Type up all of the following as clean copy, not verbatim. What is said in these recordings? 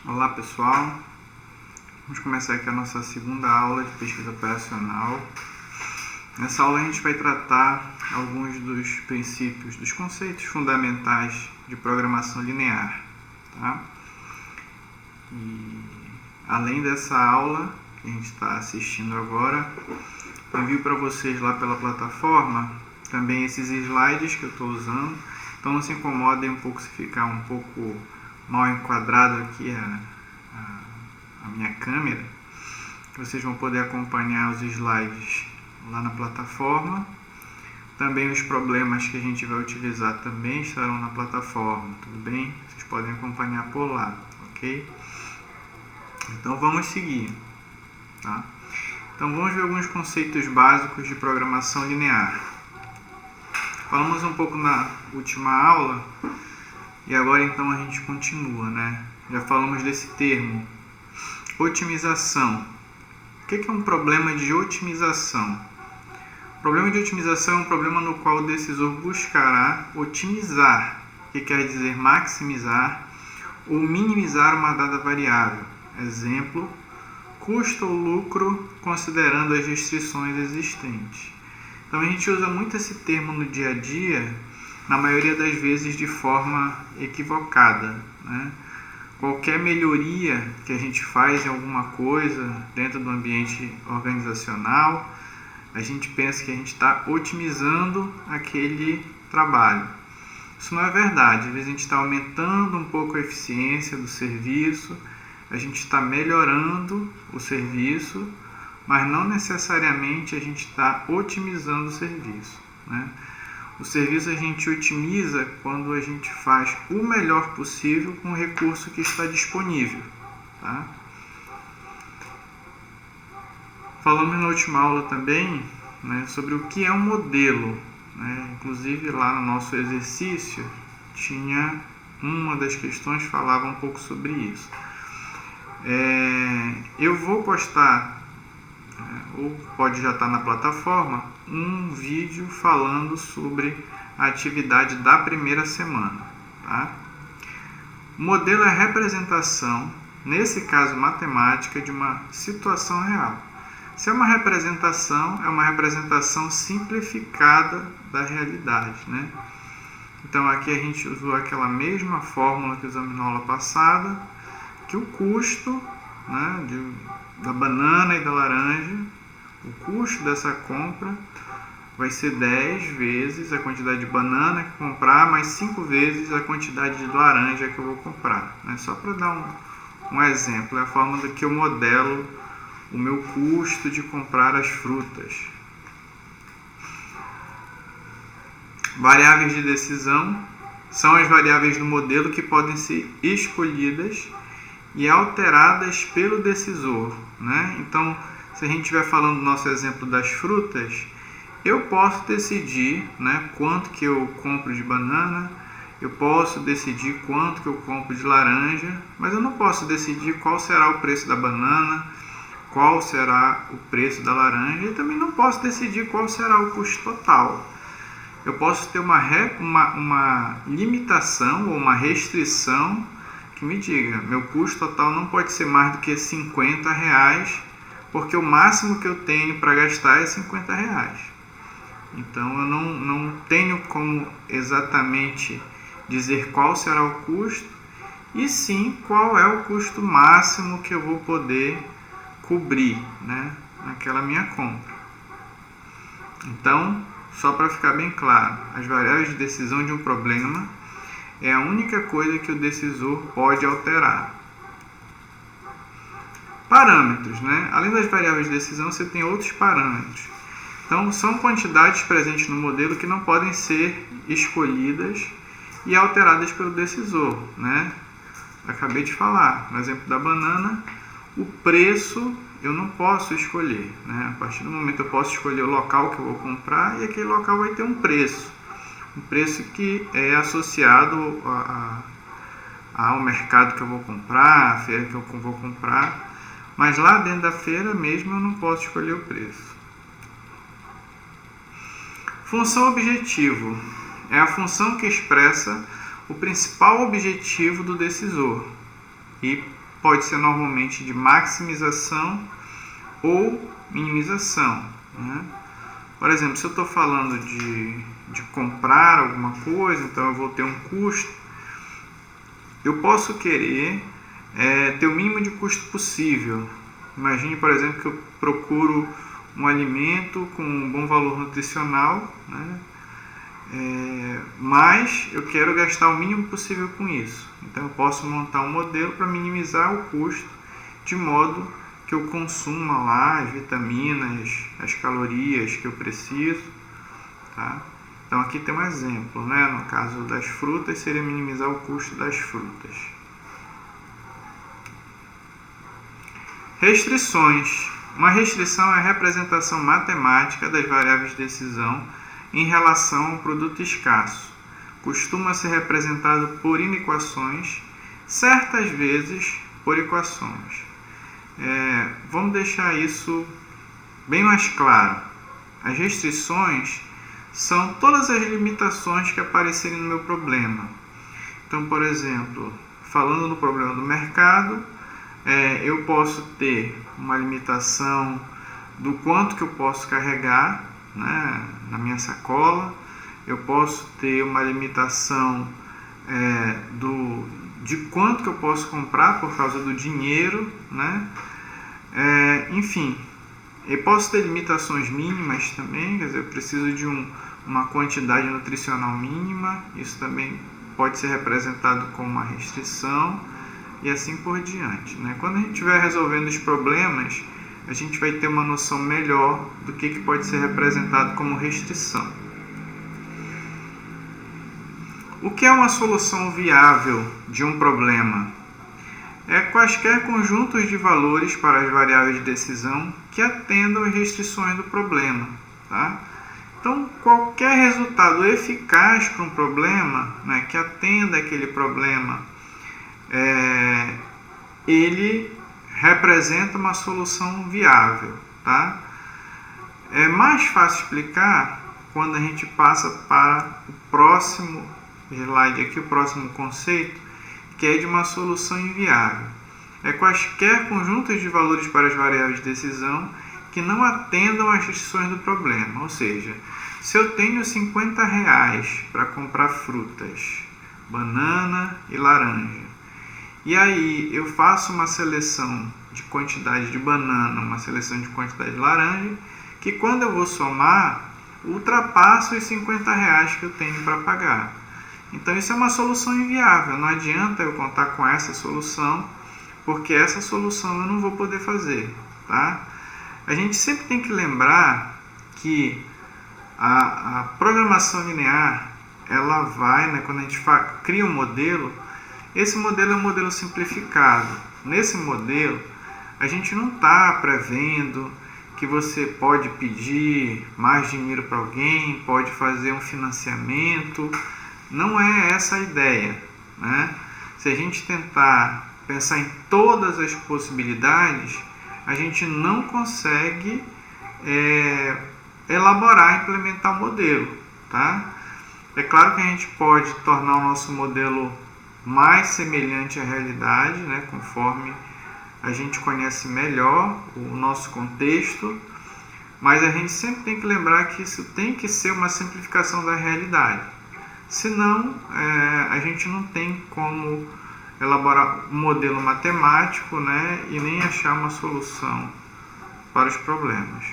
Olá pessoal, vamos começar aqui a nossa segunda aula de pesquisa operacional. Nessa aula a gente vai tratar alguns dos princípios, dos conceitos fundamentais de programação linear. Tá? E além dessa aula que a gente está assistindo agora, eu envio para vocês lá pela plataforma também esses slides que eu estou usando. Então não se incomodem um pouco se ficar um pouco mal enquadrado aqui a minha câmera. Vocês vão poder acompanhar os slides lá na plataforma. Também os problemas que a gente vai utilizar também estarão na plataforma, tudo bem? Vocês podem acompanhar por lá, ok? Então vamos seguir, tá? Então vamos ver alguns conceitos básicos de programação linear. Falamos um pouco na última aula e agora então a gente continua, né? Já falamos desse termo, otimização. O que é um problema de otimização? O problema de otimização é um problema no qual o decisor buscará otimizar, que quer dizer maximizar ou minimizar uma dada variável. Exemplo, custo ou lucro considerando as restrições existentes. Então a gente usa muito esse termo no dia a dia, na maioria das vezes de forma equivocada, né? Qualquer melhoria que a gente faz em alguma coisa dentro do ambiente organizacional, a gente pensa que a gente está otimizando aquele trabalho. Isso não é verdade. Às vezes a gente está aumentando um pouco a eficiência do serviço, a gente está melhorando o serviço, mas não necessariamente a gente está otimizando o serviço, né? O serviço a gente otimiza quando a gente faz o melhor possível com o recurso que está disponível, tá? Falamos na última aula também, né, sobre o que é um modelo, né? Inclusive lá no nosso exercício tinha uma das questões que falava um pouco sobre isso. Eu vou postar, ou pode já estar na plataforma, um vídeo falando sobre a atividade da primeira semana. Tá? O modelo é a representação, nesse caso matemática, de uma situação real. Se é uma representação simplificada da realidade, né? Então aqui a gente usou aquela mesma fórmula que usamos na aula passada, que o custo, né, da banana e da laranja, o custo dessa compra vai ser 10 vezes a quantidade de banana que comprar, mais 5 vezes a quantidade de laranja que eu vou comprar, né? Só para dar um exemplo, é a forma do que eu modelo o meu custo de comprar as frutas. Variáveis de decisão são as variáveis do modelo que podem ser escolhidas e alteradas pelo decisor, né? Então, se a gente estiver falando do nosso exemplo das frutas, eu posso decidir, né, quanto que eu compro de banana, eu posso decidir quanto que eu compro de laranja, mas eu não posso decidir qual será o preço da banana, qual será o preço da laranja, e também não posso decidir qual será o custo total. Eu posso ter uma limitação ou uma restrição que me diga, meu custo total não pode ser mais do que R$50, porque o máximo que eu tenho para gastar é R$50. Então eu não tenho como exatamente dizer qual será o custo, e sim qual é o custo máximo que eu vou poder cobrir, né, naquela minha compra. Então, só para ficar bem claro, as variáveis de decisão de um problema é a única coisa que o decisor pode alterar. Parâmetros, né? Além das variáveis de decisão, você tem outros parâmetros. Então, são quantidades presentes no modelo que não podem ser escolhidas e alteradas pelo decisor, né? Acabei de falar, no exemplo da banana, o preço eu não posso escolher, né? A partir do momento eu posso escolher o local que eu vou comprar e aquele local vai ter um preço que é associado ao mercado que eu vou comprar, à feira que eu vou comprar, mas lá dentro da feira mesmo eu não posso escolher o preço. Função objetivo é a função que expressa o principal objetivo do decisor e pode ser normalmente de maximização ou minimização, né? Por exemplo, se eu estou falando de comprar alguma coisa, então eu vou ter um custo, eu posso querer ter o mínimo de custo possível. Imagine, por exemplo, que eu procuro um alimento com um bom valor nutricional, né? Mas eu quero gastar o mínimo possível com isso. Então eu posso montar um modelo para minimizar o custo, de modo que eu consuma lá as vitaminas, as calorias que eu preciso, tá? Então aqui tem um exemplo, né? No caso das frutas, seria minimizar o custo das frutas. Restrições. Uma restrição é a representação matemática das variáveis de decisão em relação a um produto escasso. Costuma ser representado por inequações, certas vezes por equações. Vamos deixar isso bem mais claro. As restrições são todas as limitações que aparecerem no meu problema. Então, por exemplo, falando no problema do mercado, eu posso ter uma limitação do quanto que eu posso carregar, né, na minha sacola. Eu posso ter uma limitação de quanto que eu posso comprar por causa do dinheiro, né? Enfim, eu posso ter limitações mínimas também, quer dizer, eu preciso de uma quantidade nutricional mínima, isso também pode ser representado como uma restrição, e assim por diante, né? Quando a gente estiver resolvendo os problemas, a gente vai ter uma noção melhor do que pode ser representado como restrição. O que é uma solução viável de um problema? Quaisquer conjuntos de valores para as variáveis de decisão que atendam às restrições do problema, tá? Então, qualquer resultado eficaz para um problema, né, que atenda aquele problema, ele representa uma solução viável, tá? É mais fácil explicar quando a gente passa para o próximo slide aqui, o próximo conceito, que é de uma solução inviável. Quaisquer conjuntos de valores para as variáveis de decisão que não atendam às restrições do problema. Ou seja, se eu tenho R$50 para comprar frutas, banana e laranja, e aí eu faço uma seleção de quantidade de banana, uma seleção de quantidade de laranja, que quando eu vou somar, ultrapassa os R$50 que eu tenho para pagar. Então isso é uma solução inviável, não adianta eu contar com essa solução, porque essa solução eu não vou poder fazer, tá? A gente sempre tem que lembrar que a programação linear, ela vai, né, quando a gente cria um modelo, esse modelo é um modelo simplificado. Nesse modelo, a gente não está prevendo que você pode pedir mais dinheiro para alguém, pode fazer um financiamento. Não é essa a ideia, né? Se a gente tentar pensar em todas as possibilidades, a gente não consegue elaborar e implementar o modelo, tá? É claro que a gente pode tornar o nosso modelo mais semelhante à realidade, né, conforme a gente conhece melhor o nosso contexto, mas a gente sempre tem que lembrar que isso tem que ser uma simplificação da realidade. Senão, a gente não tem como elaborar um modelo matemático, né, e nem achar uma solução para os problemas.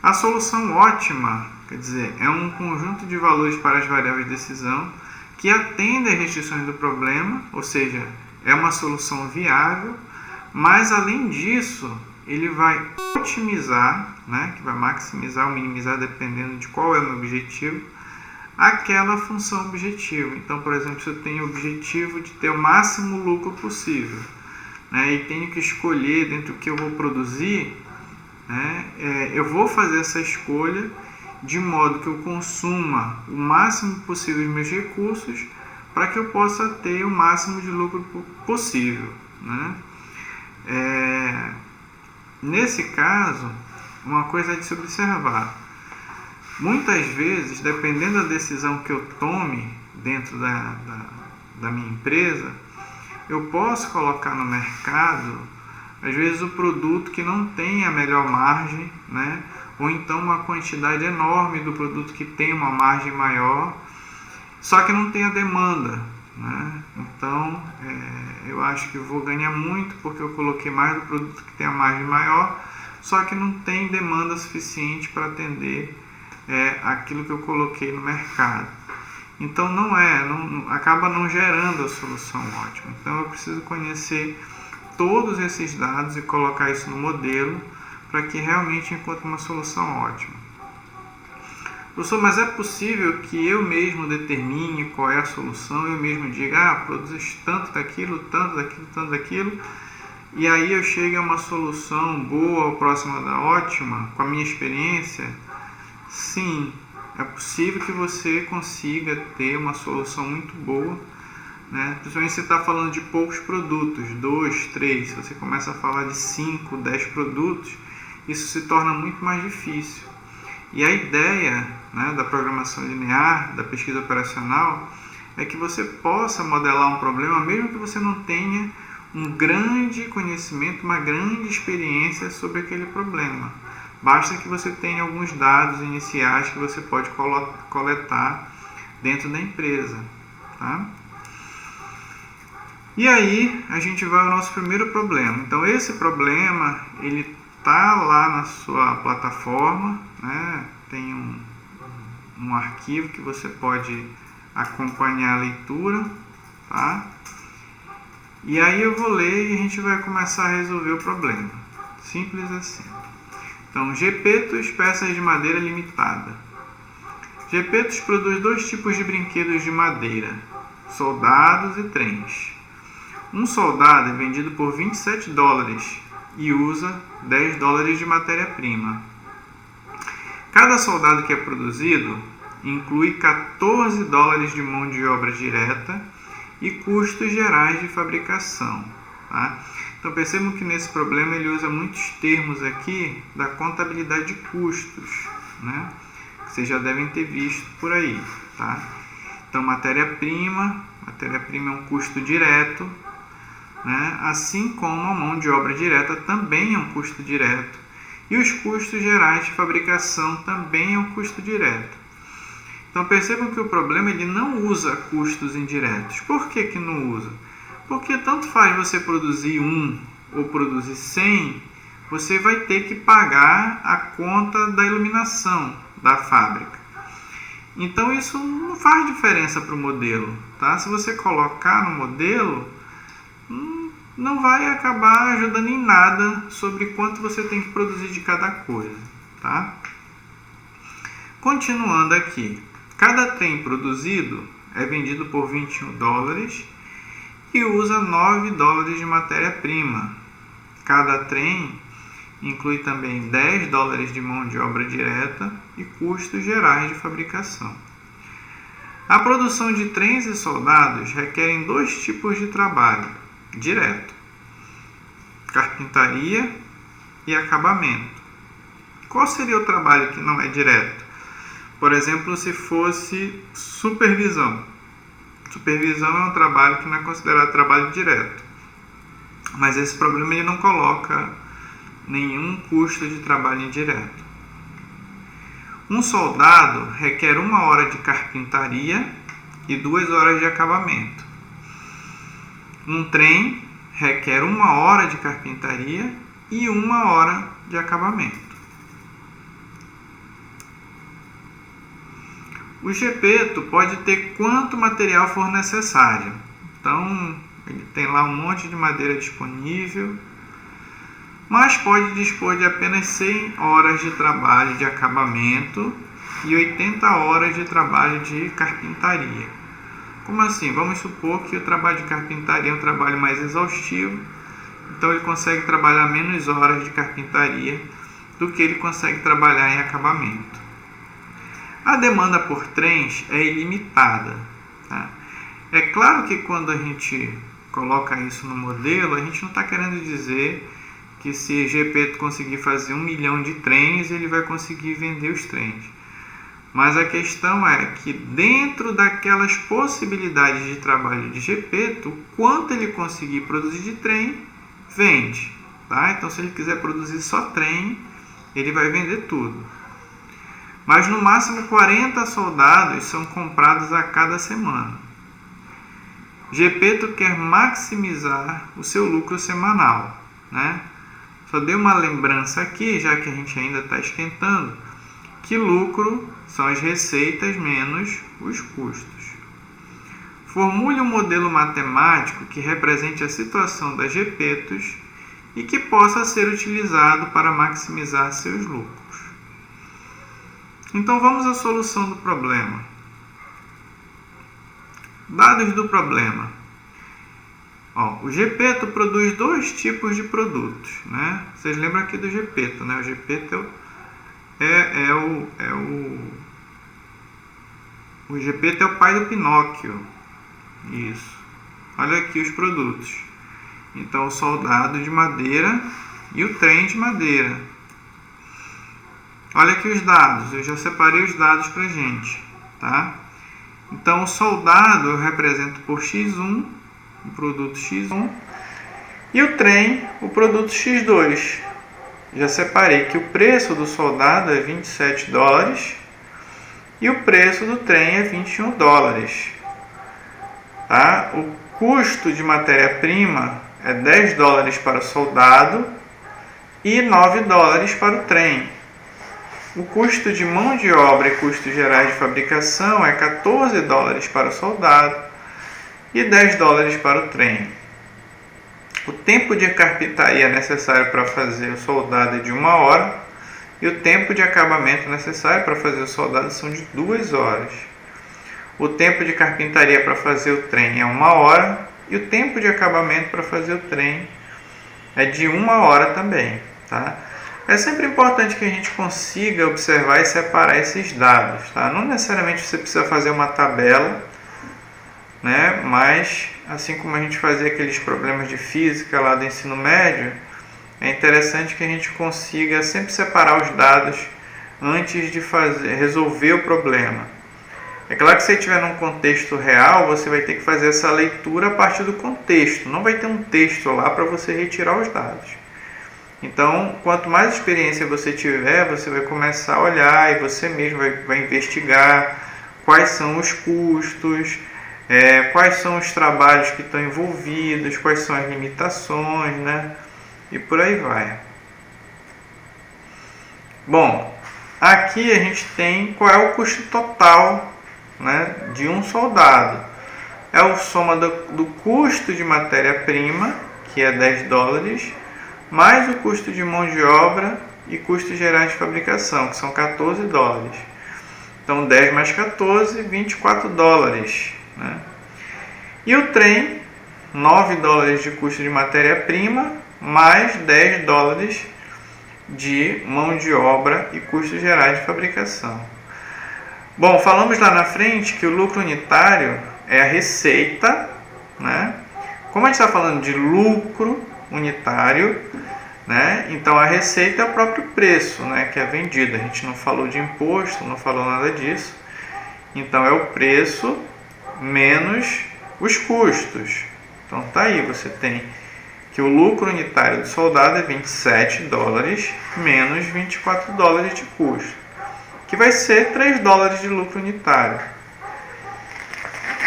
A solução ótima, quer dizer, é um conjunto de valores para as variáveis de decisão que atende às restrições do problema, ou seja, é uma solução viável, mas além disso, ele vai otimizar, né, que vai maximizar ou minimizar, dependendo de qual é o meu objetivo, aquela função objetivo. Então, por exemplo, se eu tenho o objetivo de ter o máximo lucro possível, né, e tenho que escolher dentro do que eu vou produzir, né, eu vou fazer essa escolha de modo que eu consuma o máximo possível dos meus recursos para que eu possa ter o máximo de lucro possível, né? Nesse caso, uma coisa é de se observar. Muitas vezes, dependendo da decisão que eu tome dentro da minha empresa, eu posso colocar no mercado, às vezes, o produto que não tem a melhor margem, né? Ou então uma quantidade enorme do produto que tem uma margem maior, só que não tem a demanda, né? Então, eu acho que eu vou ganhar muito porque eu coloquei mais do produto que tem a margem maior, só que não tem demanda suficiente para atender aquilo que eu coloquei no mercado. Então, acaba não gerando a solução ótima. Então, eu preciso conhecer todos esses dados e colocar isso no modelo para que realmente encontre uma solução ótima. Professor, mas é possível que eu mesmo determine qual é a solução, eu mesmo diga, produz tanto daquilo, tanto daquilo, tanto daquilo, e aí eu chego a uma solução boa ou próxima da ótima, com a minha experiência? Sim, é possível que você consiga ter uma solução muito boa, né? Principalmente se você está falando de poucos produtos, 2, 3, se você começa a falar de 5, 10 produtos, isso se torna muito mais difícil. E a ideia, né, da programação linear, da pesquisa operacional, é que você possa modelar um problema, mesmo que você não tenha um grande conhecimento, uma grande experiência sobre aquele problema. Basta que você tenha alguns dados iniciais que você pode coletar dentro da empresa, tá? E aí a gente vai ao nosso primeiro problema. Então esse problema, ele está lá na sua plataforma, né? Tem um arquivo que você pode acompanhar a leitura, tá? E aí eu vou ler e a gente vai começar a resolver o problema. Simples assim. Então, Gepetos, peças de madeira limitada. Gepetos produz 2 tipos de brinquedos de madeira, soldados e trens. Um soldado é vendido por $27 e usa $10 de matéria-prima. Cada soldado que é produzido inclui $14 de mão de obra direta e custos gerais de fabricação, tá? Então percebam que nesse problema ele usa muitos termos aqui da contabilidade de custos, né? Que vocês já devem ter visto por aí, tá? Então matéria-prima é um custo direto, né? Assim como a mão de obra direta também é um custo direto. E os custos gerais de fabricação também é um custo direto. Então percebam que o problema ele não usa custos indiretos. Por que que não usa? Porque tanto faz você produzir 1 ou produzir 100, você vai ter que pagar a conta da iluminação da fábrica. Então isso não faz diferença para o modelo, tá? Se você colocar no modelo, não vai acabar ajudando em nada sobre quanto você tem que produzir de cada coisa, tá? Continuando aqui, cada trem produzido é vendido por $21 e usa $9 de matéria-prima. Cada trem inclui também $10 de mão de obra direta e custos gerais de fabricação. A produção de trens e soldados requerem 2 tipos de trabalho direto: carpintaria e acabamento. Qual seria o trabalho que não é direto? Por exemplo, se fosse supervisão. Supervisão é um trabalho que não é considerado trabalho direto. Mas esse problema ele não coloca nenhum custo de trabalho indireto. Um soldado requer 1 hora de carpintaria e 2 horas de acabamento. Um trem requer 1 hora de carpintaria e 1 hora de acabamento. O Gepeto pode ter quanto material for necessário. Então, ele tem lá um monte de madeira disponível, mas pode dispor de apenas 100 horas de trabalho de acabamento e 80 horas de trabalho de carpintaria. Como assim? Vamos supor que o trabalho de carpintaria é um trabalho mais exaustivo, então ele consegue trabalhar menos horas de carpintaria do que ele consegue trabalhar em acabamento. A demanda por trens é ilimitada, tá? É claro que quando a gente coloca isso no modelo, a gente não está querendo dizer que se Gepeto conseguir fazer 1 milhão de trens, ele vai conseguir vender os trens. Mas a questão é que dentro daquelas possibilidades de trabalho de Gepeto, quanto ele conseguir produzir de trem, vende. Tá? Então, se ele quiser produzir só trem, ele vai vender tudo. Mas no máximo 40 soldados são comprados a cada semana. Gepeto quer maximizar o seu lucro semanal, né? Só dei uma lembrança aqui, já que a gente ainda está esquentando, que lucro são as receitas menos os custos. Formule um modelo matemático que represente a situação das Gepetos e que possa ser utilizado para maximizar seus lucros. Então vamos à solução do problema. Dados do problema. O Gepeto produz dois tipos de produtos, né? Vocês lembram aqui do Gepeto, né? O Gepeto o Gepeto é o pai do Pinóquio. Isso. Olha aqui os produtos. Então, o soldado de madeira e o trem de madeira. Olha aqui os dados. Eu já separei os dados para a gente, tá? Então, o soldado eu represento por X1, o produto X1, e o trem, o produto X2. Já separei que o preço do soldado é 27 dólares e o preço do trem é 21 dólares. Tá? O custo de matéria-prima é 10 dólares para o soldado e 9 dólares para o trem. O custo de mão de obra e custos gerais de fabricação é 14 dólares para o soldado e 10 dólares para o trem. O tempo de carpintaria necessário para fazer o soldado é de 1 hora e o tempo de acabamento necessário para fazer o soldado são de 2 horas. O tempo de carpintaria para fazer o trem é 1 hora e o tempo de acabamento para fazer o trem é de 1 hora também, tá? É sempre importante que a gente consiga observar e separar esses dados, tá? Não necessariamente você precisa fazer uma tabela, né? Mas, assim como a gente fazia aqueles problemas de física lá do ensino médio, é interessante que a gente consiga sempre separar os dados antes de resolver o problema. É claro que se você estiver num contexto real, você vai ter que fazer essa leitura a partir do contexto. Não vai ter um texto lá para você retirar os dados. Então, quanto mais experiência você tiver, você vai começar a olhar e você mesmo vai investigar quais são os custos, quais são os trabalhos que estão envolvidos, quais são as limitações, né? E por aí vai. Bom, aqui a gente tem qual é o custo total, né, de um soldado. É a soma do custo de matéria-prima, que é 10 dólares, mais o custo de mão de obra e custos gerais de fabricação, que são 14 dólares. Então, 10 mais 14, 24 dólares. Né? E o trem, 9 dólares de custo de matéria-prima, mais 10 dólares de mão de obra e custos gerais de fabricação. Bom, falamos lá na frente que o lucro unitário é a receita, né? Como a gente está falando de lucro unitário, né? Então a receita é o próprio preço, né, que é vendido. A gente não falou de imposto, não falou nada disso. Então é o preço menos os custos. Então tá aí, você tem que o lucro unitário do soldado é 27 dólares menos 24 dólares de custo, que vai ser 3 dólares de lucro unitário.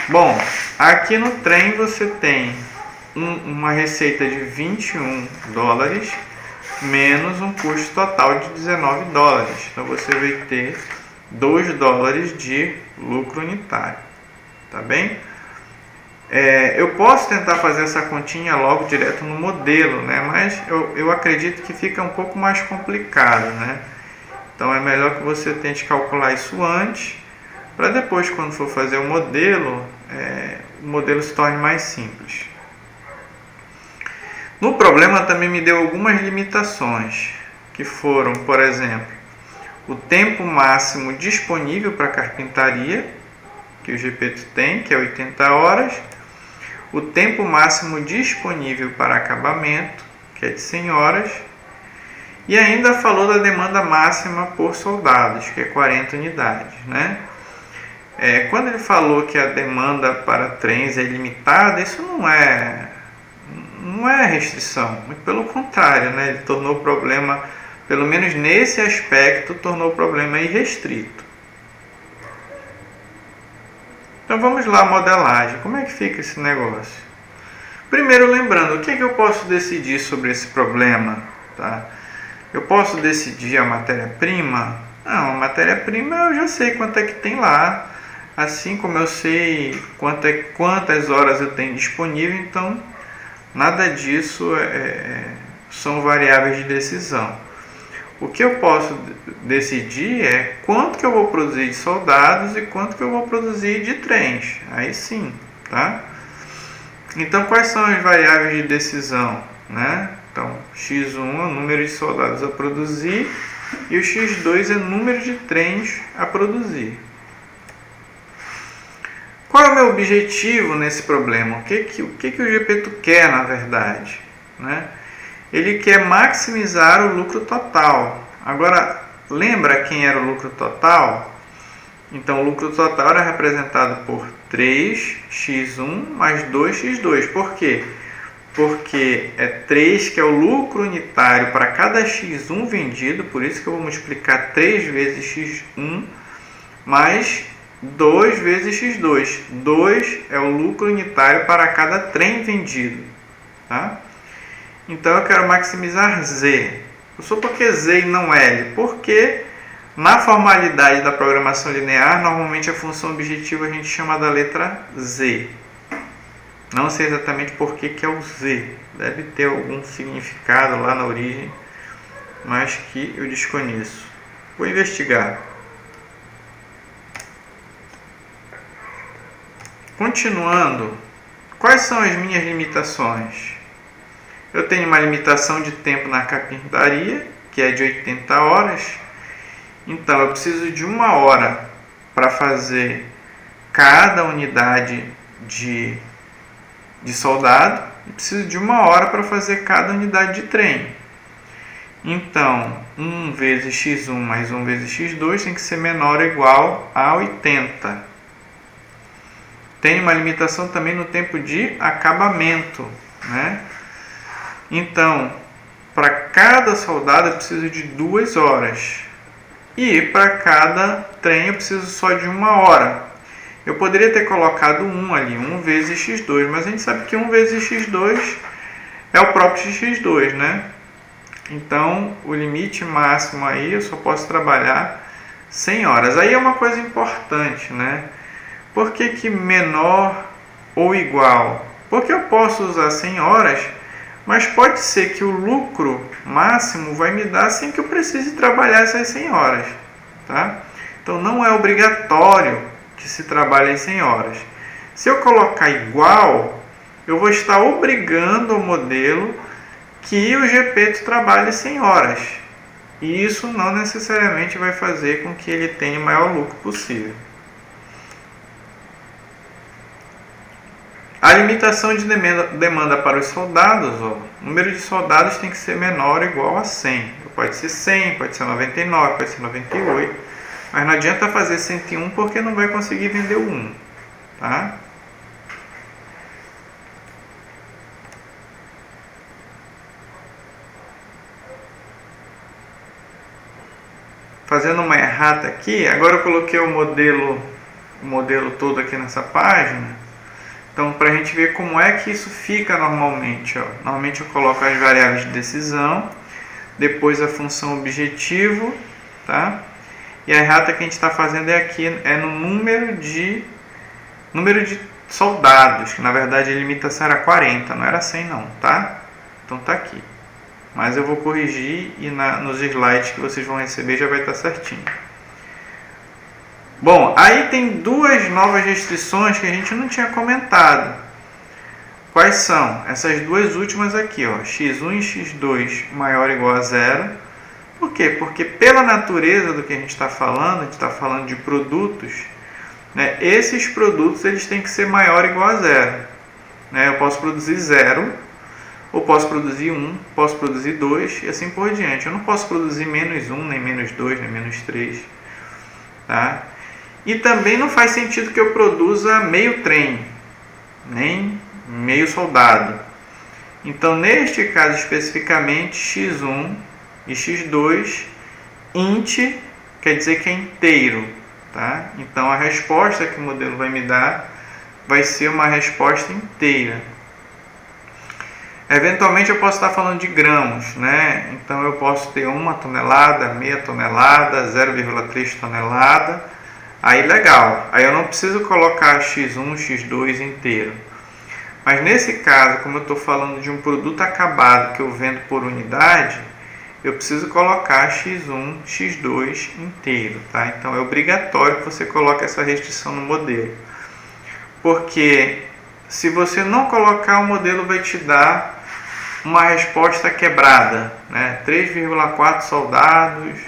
Bom, aqui no trem você tem uma receita de 21 dólares menos um custo total de 19 dólares. Então você vai ter 2 dólares de lucro unitário. Tá bem? Eu posso tentar fazer essa continha logo direto no modelo, né? Mas eu acredito que fica um pouco mais complicado, né? Então é melhor que você tente calcular isso antes, para depois, quando for fazer o modelo se torne mais simples. No problema também me deu algumas limitações, que foram, por exemplo, o tempo máximo disponível para carpintaria, que o Gepeto tem, que é 80 horas, o tempo máximo disponível para acabamento, que é de 100 horas, E ainda falou da demanda máxima por soldados, que é 40 unidades, né? Quando ele falou que a demanda para trens é ilimitada, isso não é restrição, muito pelo contrário, né? Ele tornou o problema, pelo menos nesse aspecto, tornou o problema irrestrito. Então vamos lá, modelagem. Como é que fica esse negócio? Primeiro, lembrando, o que eu posso decidir sobre esse problema? Tá? Eu posso decidir a matéria-prima? Não, a matéria-prima eu já sei quanto é que tem lá, assim como eu sei quantas horas eu tenho disponível, então nada disso são variáveis de decisão. O que eu posso decidir é quanto que eu vou produzir de soldados e quanto que eu vou produzir de trens. Aí sim, tá? Então, quais são as variáveis de decisão, né? Então, x1 é o número de soldados a produzir e o x2 é o número de trens a produzir. Qual é o meu objetivo nesse problema? O que o GPTO quer, na verdade, né? Ele quer maximizar o lucro total. Agora, lembra quem era o lucro total? Então, o lucro total era representado por 3x1 mais 2x2. Por quê? Porque é 3 que é o lucro unitário para cada x1 vendido, por isso que eu vou multiplicar 3 vezes x1 mais 2 vezes x2. 2 é o lucro unitário para cada trem vendido, tá? Então eu quero maximizar Z. Por que Z e não L? Porque na formalidade da programação linear, normalmente a função objetiva a gente chama da letra Z. Não sei exatamente por que é o Z. Deve ter algum significado lá na origem, mas que eu desconheço. Vou investigar. Continuando, quais são as minhas limitações? Eu tenho uma limitação de tempo na carpintaria, que é de 80 horas. Então, eu preciso de 1 hora para fazer cada unidade de soldado e preciso de 1 hora para fazer cada unidade de trem. Então, 1 vezes x1 mais 1 vezes x2 tem que ser menor ou igual a 80. Tem uma limitação também no tempo de acabamento, né? Então, para cada soldado eu preciso de 2 horas. E para cada trem eu preciso só de 1 hora. Eu poderia ter colocado 1 ali, 1 vezes x2, mas a gente sabe que 1 vezes x2 é o próprio x2, né? Então, o limite máximo aí eu só posso trabalhar 100 horas. Aí é uma coisa importante, né? Por que menor ou igual? Porque eu posso usar 100 horas, mas pode ser que o lucro máximo vai me dar sem que eu precise trabalhar essas 100 horas, tá? Então, não é obrigatório que se trabalhe 100 horas. Se eu colocar igual, eu vou estar obrigando o modelo que o GPTO trabalhe 100 horas. E isso não necessariamente vai fazer com que ele tenha o maior lucro possível. A limitação de demanda para os soldados, o número de soldados tem que ser menor ou igual a 100. Pode ser 100, pode ser 99, pode ser 98. Mas não adianta fazer 101 porque não vai conseguir vender o 1. Tá? Fazendo uma errata aqui, agora eu coloquei o modelo todo aqui nessa página. Então, para a gente ver como é que isso fica normalmente. Normalmente eu coloco as variáveis de decisão, depois a função objetivo, tá? E a errata que a gente está fazendo aqui é no número de soldados, que na verdade a limitação era 40, não era 100 não, tá? Então tá aqui. Mas eu vou corrigir e nos slides que vocês vão receber já vai estar certinho. Bom, aí tem 2 novas restrições que a gente não tinha comentado. Quais são? Essas 2 últimas aqui, ó, x1 e x2 maior ou igual a 0. Por quê? Porque pela natureza do que a gente está falando, a gente está falando de produtos, né? Esses produtos eles têm que ser maior ou igual a 0. Né? Eu posso produzir 0, ou posso produzir 1, posso produzir 2 e assim por diante. Eu não posso produzir menos 1, nem menos 2, nem menos 3. Tá? E também não faz sentido que eu produza meio trem, nem meio soldado. Então, neste caso especificamente, x1 e x2, int quer dizer que é inteiro. Tá? Então, a resposta que o modelo vai me dar vai ser uma resposta inteira. Eventualmente eu posso estar falando de grãos, né? Então eu posso ter 1 tonelada, meia tonelada, 0,3 tonelada. Aí legal, aí eu não preciso colocar x1, x2 inteiro. Mas nesse caso, como eu estou falando de um produto acabado que eu vendo por unidade, eu preciso colocar x1, x2 inteiro, tá? Então é obrigatório que você coloque essa restrição no modelo. Porque se você não colocar, o modelo vai te dar uma resposta quebrada, né? 3,4 soldados,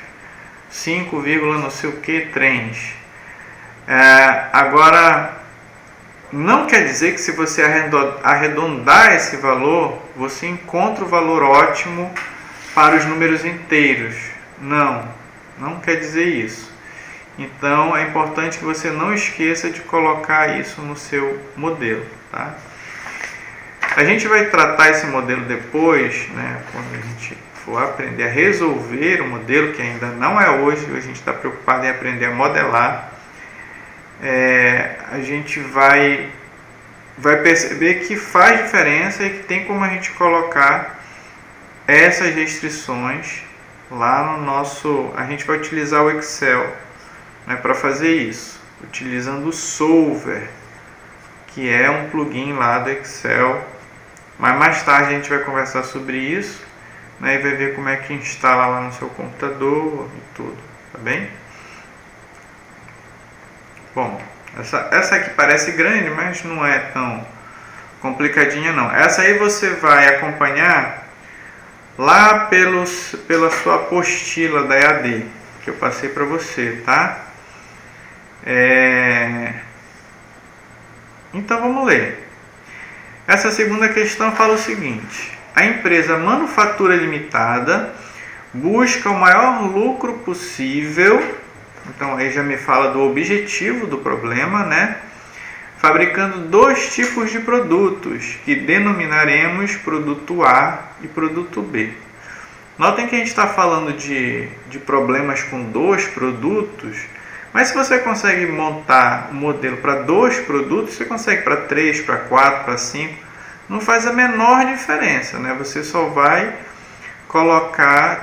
5, não sei o que trens. Agora, não quer dizer que se você arredondar esse valor, você encontra o valor ótimo para os números inteiros. Não quer dizer isso. Então, é importante que você não esqueça de colocar isso no seu modelo, tá? A gente vai tratar esse modelo depois, né, quando a gente for aprender a resolver o modelo, que ainda não é hoje, a gente está preocupado em aprender a modelar. A gente vai perceber que faz diferença e que tem como a gente colocar essas restrições lá no nosso... A gente vai utilizar o Excel, né, para fazer isso, utilizando o Solver, que é um plugin lá do Excel. Mas mais tarde a gente vai conversar sobre isso, né, e vai ver como é que instala lá no seu computador e tudo, tá bem? Bom, essa aqui parece grande, mas não é tão complicadinha não. Essa aí você vai acompanhar lá pela sua apostila da EAD, que eu passei para você, tá? Então vamos ler. Essa segunda questão fala o seguinte: a empresa Manufatura Limitada busca o maior lucro possível. Então aí já me fala do objetivo do problema, né? Fabricando 2 tipos de produtos, que denominaremos produto A e produto B. Notem que a gente está falando de problemas com 2 produtos, mas se você consegue montar um modelo para 2 produtos, você consegue para 3, para 4, para 5, não faz a menor diferença, né? Você só vai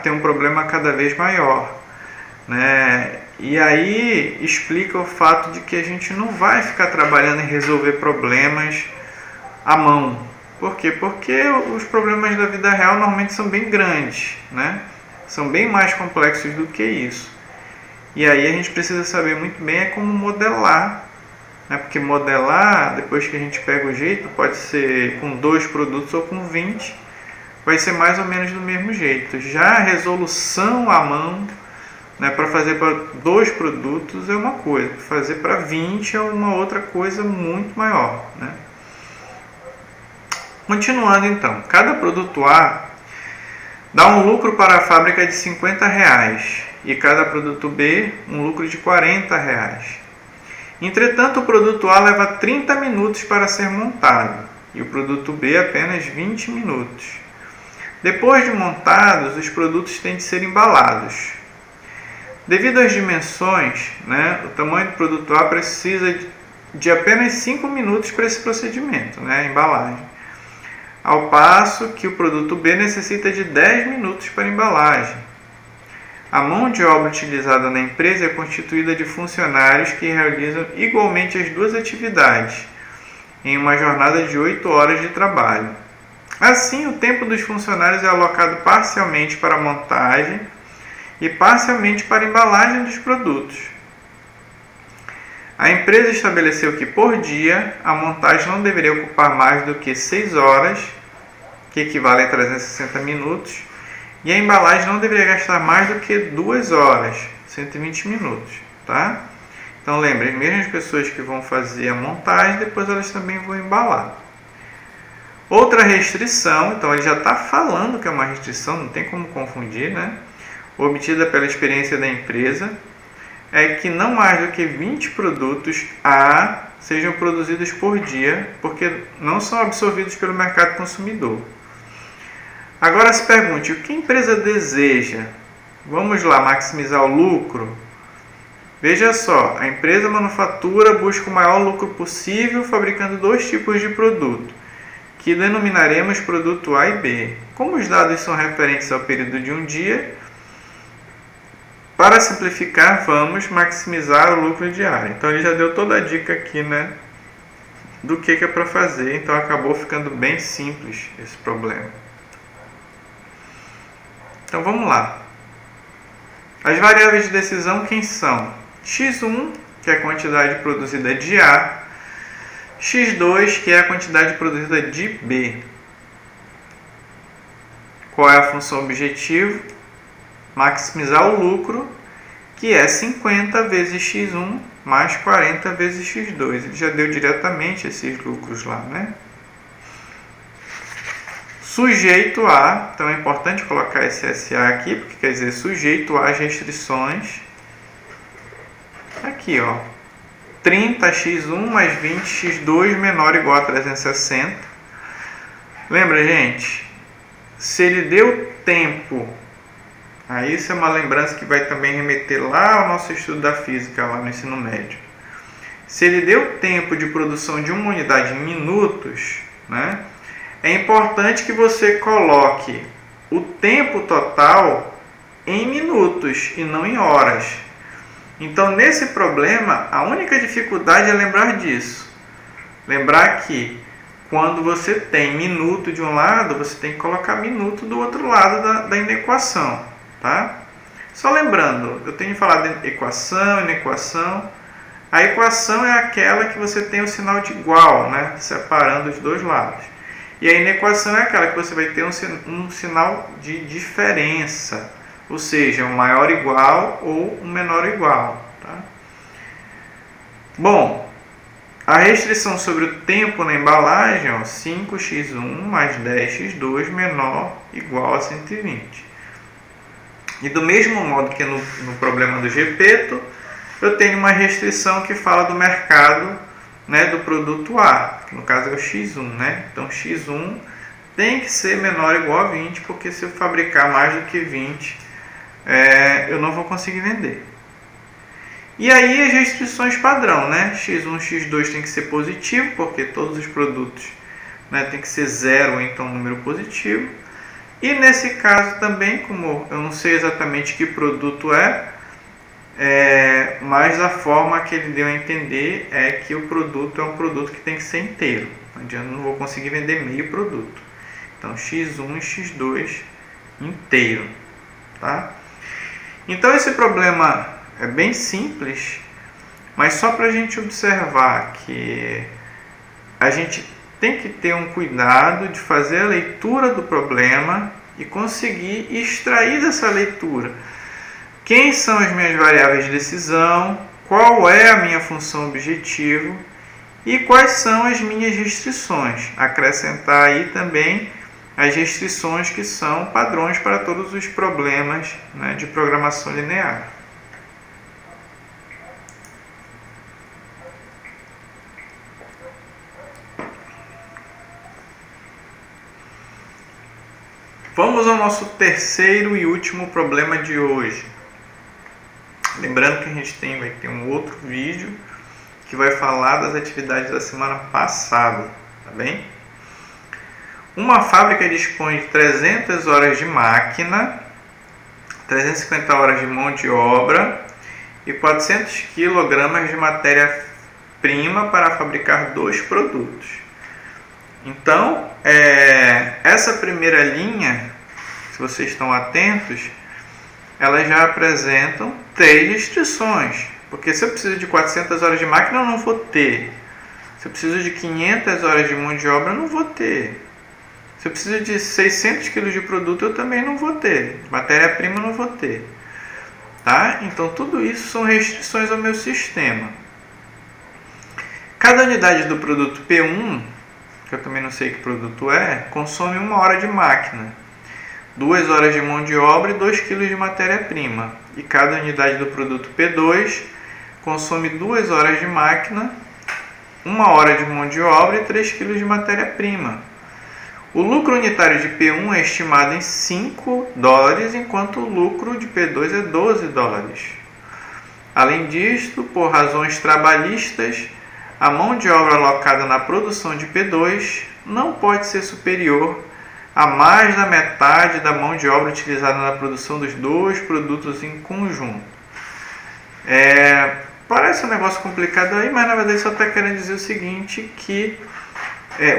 ter um problema cada vez maior, né? E aí explica o fato de que a gente não vai ficar trabalhando em resolver problemas à mão. Por quê? Porque os problemas da vida real normalmente são bem grandes, né? São bem mais complexos do que isso. E aí a gente precisa saber muito bem como modelar, né? Porque modelar, depois que a gente pega o jeito, pode ser com 2 produtos ou com 20, vai ser mais ou menos do mesmo jeito. Já a resolução à mão, né, para fazer para 2 produtos é uma coisa, para fazer para 20 é uma outra coisa muito maior, né? Continuando então, cada produto A dá um lucro para a fábrica de R$50 e cada produto B um lucro de R$40. Entretanto, o produto A leva 30 minutos para ser montado e o produto B apenas 20 minutos. Depois de montados, os produtos têm de ser embalados. Devido às dimensões, né, o tamanho do produto A precisa de apenas 5 minutos para esse procedimento, né, a embalagem. Ao passo que o produto B necessita de 10 minutos para embalagem. A mão de obra utilizada na empresa é constituída de funcionários que realizam igualmente as 2 atividades, em uma jornada de 8 horas de trabalho. Assim, o tempo dos funcionários é alocado parcialmente para a montagem e parcialmente para a embalagem dos produtos. A empresa estabeleceu que, por dia, a montagem não deveria ocupar mais do que 6 horas, que equivale a 360 minutos, e a embalagem não deveria gastar mais do que 2 horas, 120 minutos. Tá? Então, lembre, as mesmas pessoas que vão fazer a montagem, depois elas também vão embalar. Outra restrição, então ele já está falando que é uma restrição, não tem como confundir, né? Obtida pela experiência da empresa, é que não mais do que 20 produtos A sejam produzidos por dia, porque não são absorvidos pelo mercado consumidor. Agora se pergunte, o que a empresa deseja? Vamos lá, maximizar o lucro? Veja só, a empresa manufatura busca o maior lucro possível fabricando 2 tipos de produto, que denominaremos produto A e B. Como os dados são referentes ao período de um dia, para simplificar, vamos maximizar o lucro diário. Então ele já deu toda a dica aqui, né, do que é para fazer, então acabou ficando bem simples esse problema. Então vamos lá. As variáveis de decisão quem são? X1, que é a quantidade produzida de A, X2, que é a quantidade produzida de B. Qual é a função objetivo? Maximizar o lucro, que é 50 vezes X1 mais 40 vezes X2. Ele já deu diretamente esses lucros lá, né? Sujeito a, então é importante colocar esse SA aqui, porque quer dizer sujeito às restrições. Aqui, ó. 30x1 mais 20x2 menor ou igual a 360. Lembra, gente? Se ele deu tempo, aí isso é uma lembrança que vai também remeter lá ao nosso estudo da física, lá no ensino médio. Se ele deu tempo de produção de uma unidade em minutos, né, é importante que você coloque o tempo total em minutos e não em horas. Então, nesse problema, a única dificuldade é lembrar disso. Lembrar que quando você tem minuto de um lado, você tem que colocar minuto do outro lado da inequação, tá? Só lembrando, eu tenho falado de equação, inequação. A equação é aquela que você tem o sinal de igual, né? Separando os dois lados. E a inequação é aquela que você vai ter um sinal de diferença. Ou seja, um maior igual ou um menor igual. Tá? Bom, a restrição sobre o tempo na embalagem, ó, 5x1 mais 10x2 menor igual a 120. E do mesmo modo que no problema do Gepeto, eu tenho uma restrição que fala do mercado, né, do produto A, que no caso é o X1. Né? Então, X1 tem que ser menor ou igual a 20, porque se eu fabricar mais do que 20, eu não vou conseguir vender. E aí as restrições padrão, né? X1, X2 tem que ser positivo, porque todos os produtos, né, tem que ser 0 ou então um número positivo. E nesse caso também, como eu não sei exatamente que produto mas a forma que ele deu a entender é que o produto é um produto que tem que ser inteiro. Não adianta, não vou conseguir vender meio produto. Então, X1 e X2 inteiro. Tá? Então, esse problema é bem simples, mas só para a gente observar que a gente tem que ter um cuidado de fazer a leitura do problema e conseguir extrair dessa leitura quem são as minhas variáveis de decisão, qual é a minha função objetivo e quais são as minhas restrições. Acrescentar aí também as restrições que são padrões para todos os problemas, né, de programação linear. Vamos ao nosso terceiro e último problema de hoje. Lembrando que a gente vai ter um outro vídeo que vai falar das atividades da semana passada, tá bem? Uma fábrica dispõe de 300 horas de máquina, 350 horas de mão de obra e 400 kg de matéria-prima para fabricar 2 produtos. Então, essa primeira linha, se vocês estão atentos, elas já apresentam 3 restrições. Porque se eu preciso de 400 horas de máquina, eu não vou ter. Se eu preciso de 500 horas de mão de obra, eu não vou ter. Se eu preciso de 600 kg de produto, eu também não vou ter. Matéria-prima, eu não vou ter. Tá? Então, tudo isso são restrições ao meu sistema. Cada unidade do produto P1, que eu também não sei que produto é, consome 1 hora de máquina, 2 horas de mão de obra e 2 kg de matéria-prima. E cada unidade do produto P2 consome 2 horas de máquina, 1 hora de mão de obra e 3 kg de matéria-prima. O lucro unitário de P1 é estimado em $5, enquanto o lucro de P2 é $12. Além disto, por razões trabalhistas, a mão de obra alocada na produção de P2 não pode ser superior a mais da metade da mão de obra utilizada na produção dos dois produtos em conjunto. Parece um negócio complicado aí, mas na verdade só está querendo dizer o seguinte, que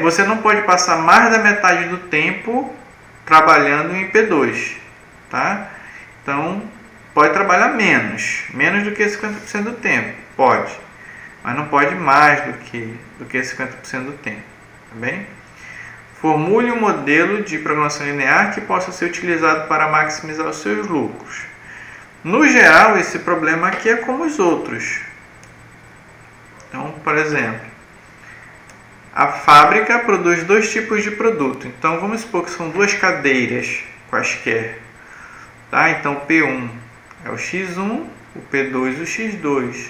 você não pode passar mais da metade do tempo trabalhando em P2, tá? Então, pode trabalhar menos do que 50% do tempo, pode, mas não pode mais do que 50% do tempo, tá bem? Formule um modelo de programação linear que possa ser utilizado para maximizar os seus lucros. No geral, esse problema aqui é como os outros. Então, por exemplo, a fábrica produz 2 tipos de produto. Então, vamos supor que são 2 cadeiras quaisquer. Tá? Então, P1 é o X1, o P2 o X2.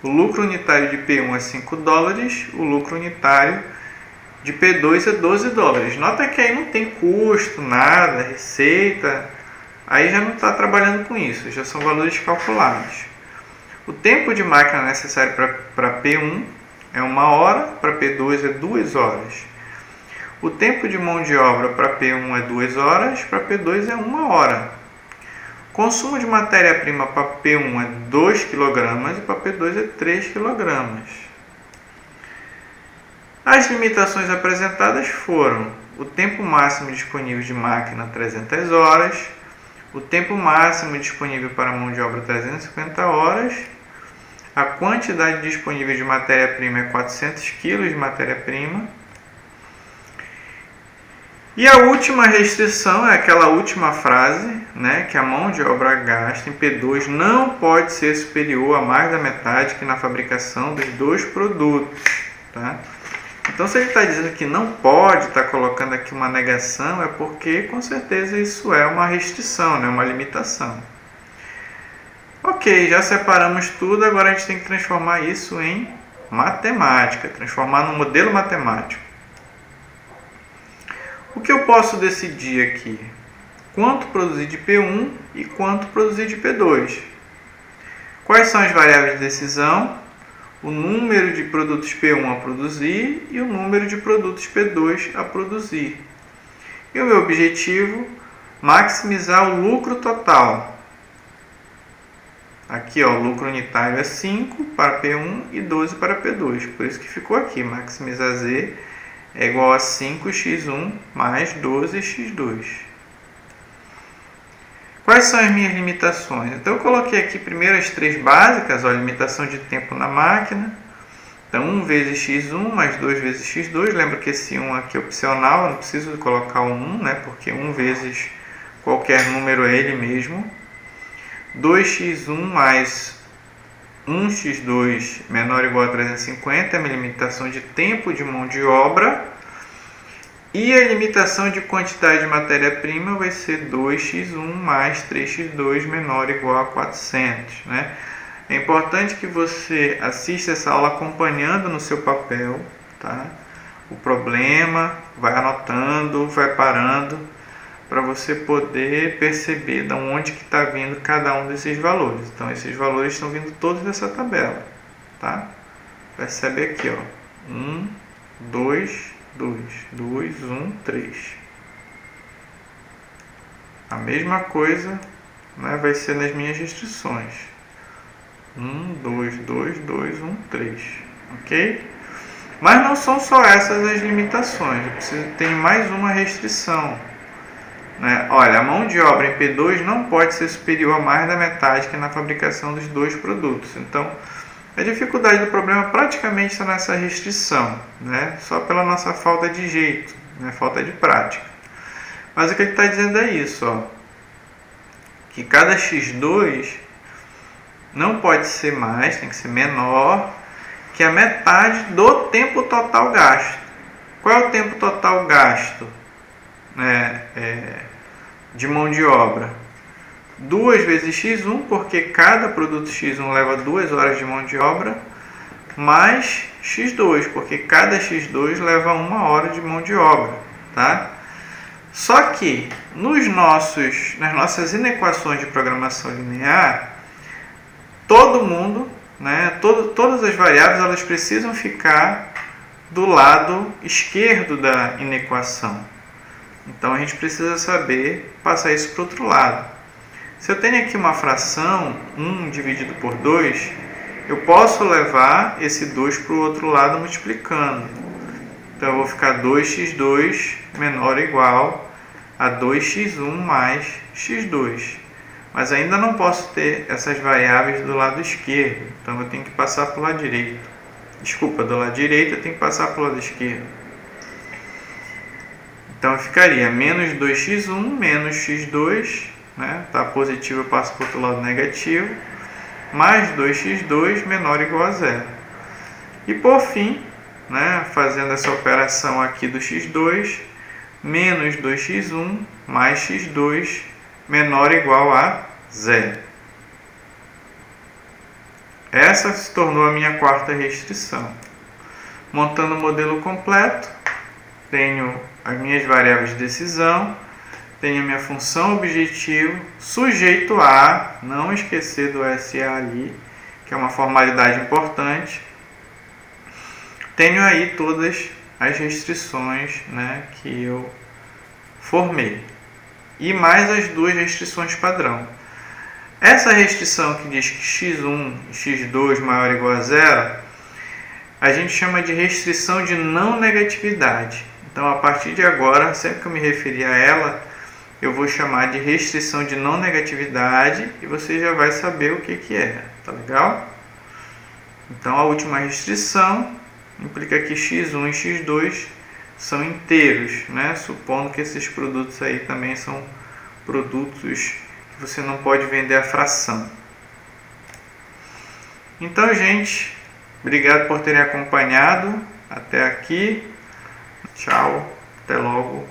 O lucro unitário de P1 é $5, o lucro unitário de P2 é $12. Nota que aí não tem custo, nada, receita. Aí já não está trabalhando com isso, já são valores calculados. O tempo de máquina necessário para P1 é 1 hora, para P2 é 2 horas. O tempo de mão de obra para P1 é 2 horas, para P2 é 1 hora. O consumo de matéria-prima para P1 é 2 kg e para P2 é 3 kg. As limitações apresentadas foram o tempo máximo disponível de máquina 300 horas, o tempo máximo disponível para mão de obra 350 horas, a quantidade disponível de matéria-prima é 400 kg de matéria-prima. E a última restrição é aquela última frase, né, que a mão de obra gasta em P2 não pode ser superior a mais da metade que na fabricação dos dois produtos. Tá? Então, se ele está dizendo que não pode, está colocando aqui uma negação, é porque com certeza isso é uma restrição, né, uma limitação. Ok, já separamos tudo, agora a gente tem que transformar isso em matemática, transformar num modelo matemático. O que eu posso decidir aqui? Quanto produzir de P1 e quanto produzir de P2. Quais são as variáveis de decisão? O número de produtos P1 a produzir e o número de produtos P2 a produzir. E o meu objetivo, maximizar o lucro total. Aqui, ó, o lucro unitário é 5 para P1 e 12 para P2. Por isso que ficou aqui, maximizar Z é igual a 5x1 mais 12x2. Quais são as minhas limitações? Então, eu coloquei aqui primeiro as 3 básicas, ó, limitação de tempo na máquina. Então, 1 vezes x1 mais 2 vezes x2. Lembra que esse 1 aqui é opcional, eu não preciso colocar o 1, né? Porque 1 vezes qualquer número é ele mesmo. 2x1 mais 1x2 menor ou igual a 350 é a minha limitação de tempo de mão de obra. E a limitação de quantidade de matéria-prima vai ser 2x1 mais 3x2 menor ou igual a 400. Né? É importante que você assista essa aula acompanhando no seu papel, tá? O problema, vai anotando, vai parando, para você poder perceber de onde que está vindo cada um desses valores. Então, esses valores estão vindo todos dessa tabela, tá? Percebe aqui, ó, 1, 2, 2, 2, 1, 3. A mesma coisa, né, vai ser nas minhas restrições. 1, 2, 2, 2, 1, 3. Ok? Mas não são só essas as limitações. Eu preciso ter mais uma restrição. Né? Olha, a mão de obra em P2 não pode ser superior a mais da metade que na fabricação dos dois produtos. Então, a dificuldade do problema praticamente está nessa restrição, né? Só pela nossa falta de jeito, né? Falta de prática. Mas o que ele está dizendo é isso, ó, que cada x2 não pode ser mais, tem que ser menor que a metade do tempo total gasto. Qual é o tempo total gasto de mão de obra? 2 vezes x1, porque cada produto x1 leva 2 horas de mão de obra, mais x2, porque cada x2 leva 1 hora de mão de obra, tá? Só que nas nossas inequações de programação linear, todo mundo, todas as variáveis, elas precisam ficar do lado esquerdo da inequação. Então a gente precisa saber passar isso para o outro lado. Se eu tenho aqui uma fração, 1 dividido por 2, eu posso levar esse 2 para o outro lado multiplicando. Então eu vou ficar 2x2 menor ou igual a 2x1 mais x2. Mas ainda não posso ter essas variáveis do lado esquerdo. Então eu tenho que passar para o lado direito. Desculpa, do lado direito eu tenho que passar para o lado esquerdo. Então eu ficaria menos 2x1 menos x2, tá positivo, eu passo para o outro lado negativo, mais 2x2 menor ou igual a zero. E por fim, fazendo essa operação aqui do x2, menos 2x1 mais x2 menor ou igual a zero. Essa se tornou a minha quarta restrição. Montando o modelo completo, tenho as minhas variáveis de decisão, tenho a minha função objetivo, sujeito a, não esquecer do SA ali, que é uma formalidade importante. Tenho aí todas as restrições que eu formei. E mais as 2 restrições padrão. Essa restrição que diz que x1 e x2 maior ou igual a zero, a gente chama de restrição de não negatividade. Então, a partir de agora, sempre que eu me referir a ela, eu vou chamar de restrição de não negatividade e você já vai saber o que é, tá legal? Então, a última restrição implica que x1 e x2 são inteiros, supondo que esses produtos aí também são produtos que você não pode vender a fração. Então, gente, obrigado por terem acompanhado até aqui. Tchau, até logo.